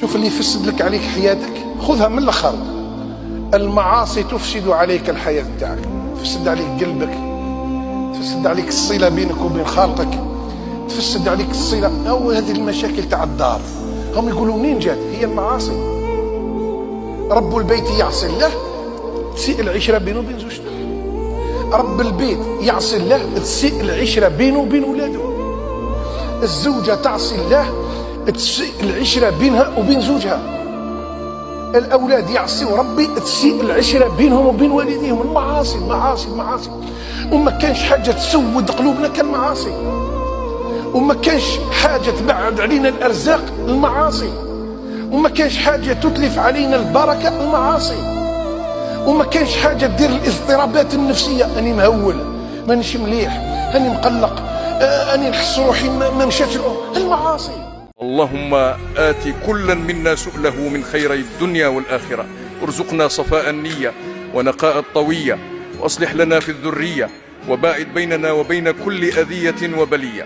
شوف اللي يفسد لك عليك حياتك خذها من الاخر. المعاصي تفسد عليك الحياة نتاعك، تفسد عليك قلبك، تفسد عليك الصلة بينك وبين خالقك، تفسد عليك الصلة. أو هذه المشاكل تاع الدار هم يقولوا منين جات؟ هي المعاصي. رب البيت يعصي الله تسيء العشرة بينه وبين زوجته. رب البيت يعصي الله تسيء العشرة بينه وبين ولاده. الزوجة تعصي الله تسيء العشرة بينها وبين زوجها. الأولاد يعصيوا ربي تسيء العشرة بينهم وبين والديهم. المعاصي المعاصي المعاصي. وما كانش حاجة تسود قلوبنا كالمعاصي، وما كانش حاجة تبعد علينا الأرزاق المعاصي، وما كانش حاجة تتلف علينا البركة المعاصي، وما كانش حاجة تدير الاضطرابات النفسية. أني مهول، مانيش مليح، أني مقلق، أني نحس روحي ما مشاتش المعاصي. اللهم آت كلا منا سؤله من خيري الدنيا والآخرة، ارزقنا صفاء النية ونقاء الطوية، وأصلح لنا في الذرية، وباعد بيننا وبين كل أذية وبلية.